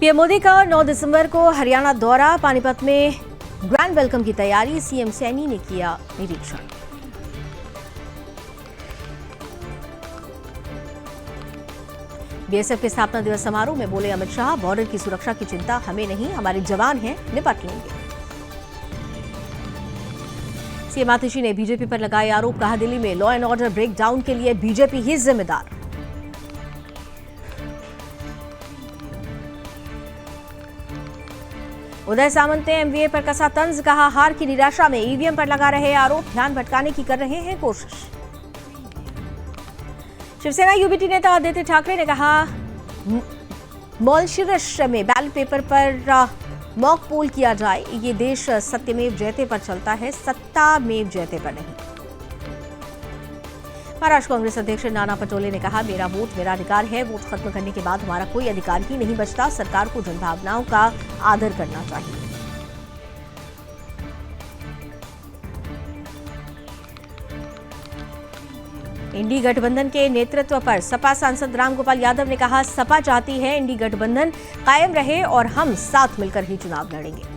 PM Modi का 9 दिसंबर को हरियाणा दौरा, पानीपत में ग्रैंड वेलकम की तैयारी, सीएम सैनी ने किया निरीक्षण। बीएसएफ के स्थापना दिवस समारोह में बोले अमित शाह, बॉर्डर की सुरक्षा की चिंता हमें नहीं, हमारे जवान हैं, निपट लेंगे। सीएम आतिशी ने बीजेपी पर लगाए आरोप, कहा दिल्ली में लॉ एंड ऑर्डर ब्रेकडाउन के लिए बीजेपी ही जिम्मेदार। उदय सामंत ने एमवीए पर कसा तंज, कहा हार की निराशा में ईवीएम पर लगा रहे आरोप, ध्यान भटकाने की कर रहे हैं कोशिश। शिवसेना यूबीटी नेता आदित्य ठाकरे ने कहा मॉरिशस में बैलेट पेपर पर मॉक पोल किया जाए, ये देश सत्यमेव जयते पर चलता है, सत्तामेव जयते पर नहीं। महाराष्ट्र कांग्रेस अध्यक्ष नाना पटोले ने कहा मेरा वोट मेरा अधिकार है, वोट खत्म करने के बाद हमारा कोई अधिकार ही नहीं बचता, सरकार को जनभावनाओं का आदर करना चाहिए। इंडी गठबंधन के नेतृत्व पर सपा सांसद रामगोपाल यादव ने कहा सपा चाहती है इंडी गठबंधन कायम रहे और हम साथ मिलकर ही चुनाव लड़ेंगे।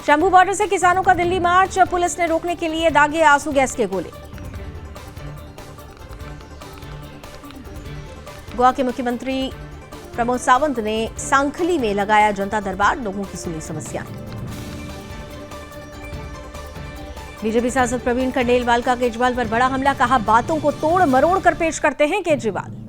शंभू बॉर्डर से किसानों का दिल्ली मार्च, पुलिस ने रोकने के लिए दागे आंसू गैस के गोले। गोवा के मुख्यमंत्री प्रमोद सावंत ने सांखली में लगाया जनता दरबार, लोगों की सुनी समस्याएं। बीजेपी सांसद प्रवीण खंडेलवाल का केजरीवाल पर बड़ा हमला, कहा बातों को तोड़ मरोड़ कर पेश करते हैं केजरीवाल।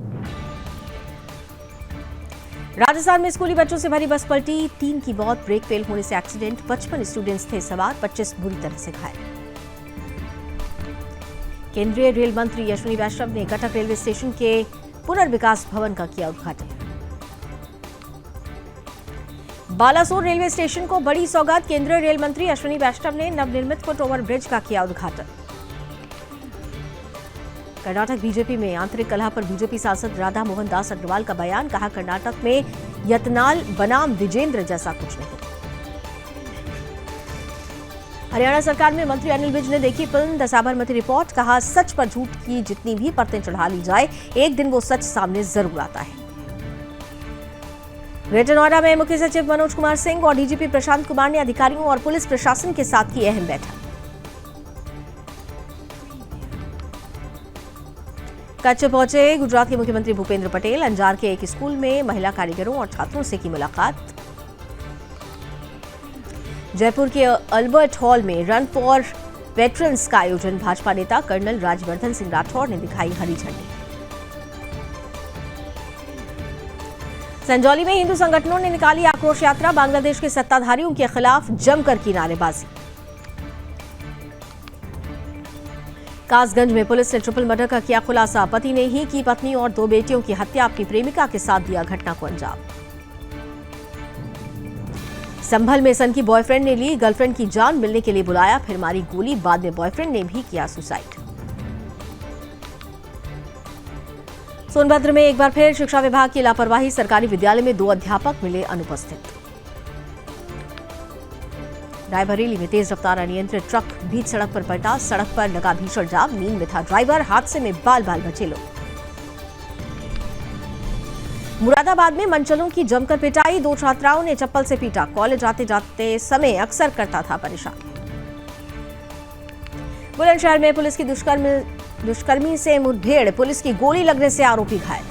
राजस्थान में स्कूली बच्चों से भरी बस पलटी, 3 की मौत, ब्रेक फेल होने से एक्सीडेंट, 55 स्टूडेंट्स थे सवार, 25 बुरी तरह से घायल। केंद्रीय रेल मंत्री अश्विनी वैष्णव ने कटक रेलवे स्टेशन के पुनर्विकास भवन का किया उद्घाटन। बालासोर रेलवे स्टेशन को बड़ी सौगात, केंद्रीय रेल मंत्री अश्विनी वैष्णव ने नवनिर्मित फुट ओवर ब्रिज का किया उद्घाटन। कर्नाटक बीजेपी में आंतरिक कलह पर बीजेपी सांसद राधा मोहन दास अग्रवाल का बयान, कहा कर्नाटक में यतनाल बनाम विजेंद्र जैसा कुछ नहीं। हरियाणा सरकार में मंत्री अनिल विज ने देखी फिल्म द साबरमती रिपोर्ट, कहा सच पर झूठ की जितनी भी परतें चढ़ा ली जाए, एक दिन वो सच सामने जरूर आता है। ग्रेटर नोएडा में मुख्य सचिव मनोज कुमार सिंह और डीजीपी प्रशांत कुमार ने अधिकारियों और पुलिस प्रशासन के साथ की अहम बैठक। कच्छ पहुंचे गुजरात के मुख्यमंत्री भूपेंद्र पटेल, अंजार के एक स्कूल में महिला कारीगरों और छात्रों से की मुलाकात। जयपुर के अल्बर्ट हॉल में रन फॉर वेटरन्स का आयोजन, भाजपा नेता कर्नल राज्यवर्धन सिंह राठौर ने दिखाई हरी झंडी। संजौली में हिंदू संगठनों ने निकाली आक्रोश यात्रा, बांग्लादेश के सत्ताधारियों के खिलाफ जमकर की नारेबाजी। कासगंज में पुलिस ने ट्रिपल मर्डर का किया खुलासा, पति ने ही की पत्नी और 2 बेटियों की हत्या, अपनी प्रेमिका के साथ दिया घटना को अंजाम। संभल में सन की बॉयफ्रेंड ने ली गर्लफ्रेंड की जान, मिलने के लिए बुलाया, फिर मारी गोली, बाद में बॉयफ्रेंड ने भी किया सुसाइड। सोनभद्र में एक बार फिर शिक्षा विभाग की लापरवाही, सरकारी विद्यालय में 2 अध्यापक मिले अनुपस्थित। रायबरेली में तेज रफ्तार अनियंत्रित ट्रक बीच सड़क पर पलटा, सड़क पर लगा भीषण जाम, नींद में था ड्राइवर, हादसे में बाल बाल बचे लोग। मुरादाबाद में मनचलों की जमकर पिटाई, 2 छात्राओं ने चप्पल से पीटा, कॉलेज आते जाते समय अक्सर करता था परेशान। बुलंदशहर में पुलिस की दुष्कर्मी से मुठभेड़, पुलिस की गोली लगने से आरोपी घायल।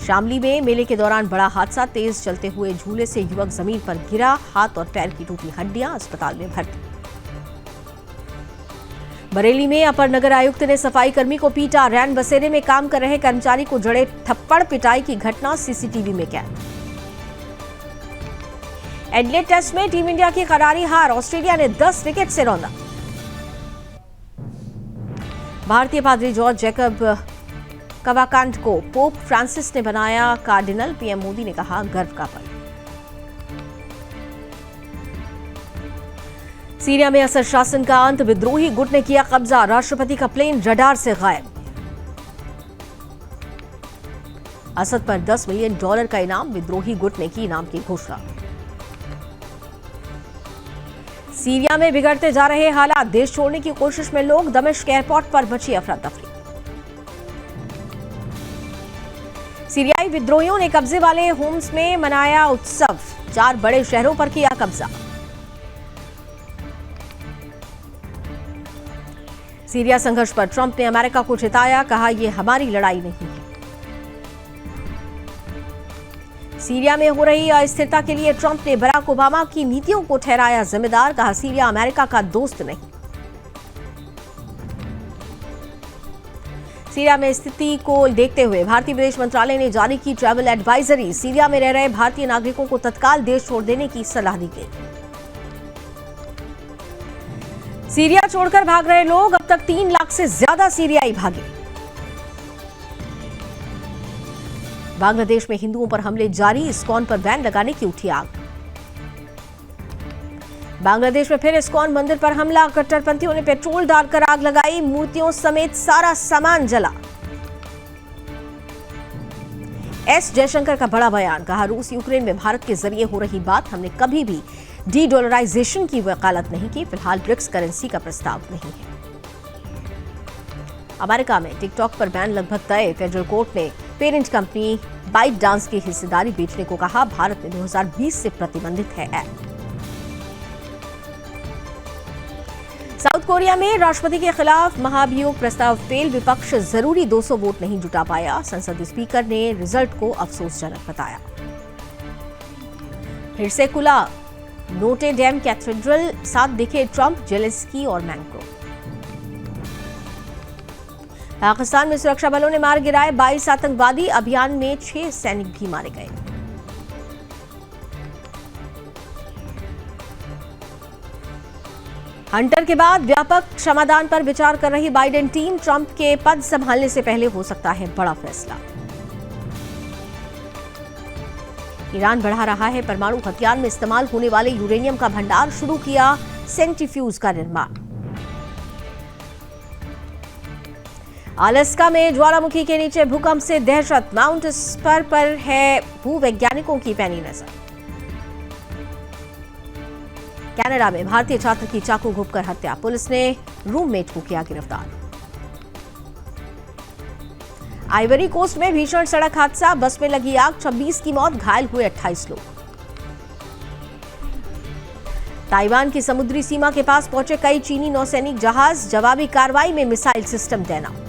शामली में मेले के दौरान बड़ा हादसा, तेज चलते हुए झूले से युवक जमीन पर गिरा, हाथ और पैर की टूटी हड्डियां, अस्पताल में भर्ती। बरेली में अपर नगर आयुक्त ने सफाई कर्मी को पीटा, रैन बसेरे में काम कर रहे कर्मचारी को जड़े थप्पड़, पिटाई की घटना सीसीटीवी में कैद। एडिलेड टेस्ट में टीम इंडिया की करारी हार, ऑस्ट्रेलिया ने 10 विकेट से रौंदा। भारतीय पादरी जॉर्ज जैकब कवाकांड को पोप फ्रांसिस ने बनाया कार्डिनल, पीएम मोदी ने कहा गर्व का पल। सीरिया में असद शासन का अंत, विद्रोही गुट ने किया कब्जा, राष्ट्रपति का प्लेन रडार से गायब। असद पर $10 मिलियन का इनाम, विद्रोही गुट ने की इनाम की घोषणा। सीरिया में बिगड़ते जा रहे हालात, देश छोड़ने की कोशिश में लोग, दमिश्क एयरपोर्ट पर मची अफरा तफरी। सीरियाई विद्रोहियों ने कब्जे वाले होम्स में मनाया उत्सव, 4 बड़े शहरों पर किया कब्जा। सीरिया संघर्ष पर ट्रंप ने अमेरिका को चिताया, कहा यह हमारी लड़ाई नहीं है। सीरिया में हो रही अस्थिरता के लिए ट्रंप ने बराक ओबामा की नीतियों को ठहराया जिम्मेदार, कहा सीरिया अमेरिका का दोस्त नहीं। सीरिया में स्थिति को देखते हुए भारतीय विदेश मंत्रालय ने जारी की ट्रैवल एडवाइजरी, सीरिया में रह रहे भारतीय नागरिकों को तत्काल देश छोड़ देने की सलाह दी गई। सीरिया छोड़कर भाग रहे लोग, अब तक 3 लाख से ज्यादा सीरियाई भागे। बांग्लादेश में हिंदुओं पर हमले जारी, इस्कॉन पर बैन लगाने की उठी आग। बांग्लादेश में फिर इस्कॉन मंदिर पर हमला, कट्टरपंथियों ने पेट्रोल डालकर आग लगाई, मूर्तियों समेत सारा सामान जला। एस जयशंकर का बड़ा बयान, कहा रूस यूक्रेन में भारत के जरिए हो रही बात, हमने कभी भी डी डॉलराइजेशन की वकालत नहीं की, फिलहाल ब्रिक्स करेंसी का प्रस्ताव नहीं है। अमेरिका में टिकटॉक पर बैन लगभग तय, फेडरल कोर्ट ने पेरेंट कंपनी बाइट डांस की हिस्सेदारी बेचने को कहा, भारत में 2020 से प्रतिबंधित है ऐप। साउथ कोरिया में राष्ट्रपति के खिलाफ महाभियोग प्रस्ताव फेल, विपक्ष जरूरी 200 वोट नहीं जुटा पाया, संसद स्पीकर ने रिजल्ट को अफसोसजनक बताया। फिर से खुला नोटे डेम कैथेड्रल, साथ दिखे ट्रंप, जेलेंस्की और मैक्रोन। पाकिस्तान में सुरक्षा बलों ने मार गिराए 22 आतंकवादी, अभियान में 6 सैनिक भी मारे गए। हंटर के बाद व्यापक क्षमादान पर विचार कर रही बाइडेन टीम, ट्रंप के पद संभालने से पहले हो सकता है बड़ा फैसला। ईरान बढ़ा रहा है परमाणु हथियार में इस्तेमाल होने वाले यूरेनियम का भंडार, शुरू किया सेंट्रीफ्यूज का निर्माण। अलास्का में ज्वालामुखी के नीचे भूकंप से दहशत, माउंट स्पर पर है भूवैज्ञानिकों की पैनी नजर। कनाडा में भारतीय छात्र की चाकू घोंपकर हत्या, पुलिस ने रूममेट को किया गिरफ्तार। आइवरी कोस्ट में भीषण सड़क हादसा, बस में लगी आग, 26 की मौत, घायल हुए 28 लोग। ताइवान की समुद्री सीमा के पास पहुंचे कई चीनी नौसैनिक जहाज, जवाबी कार्रवाई में मिसाइल सिस्टम तैनात।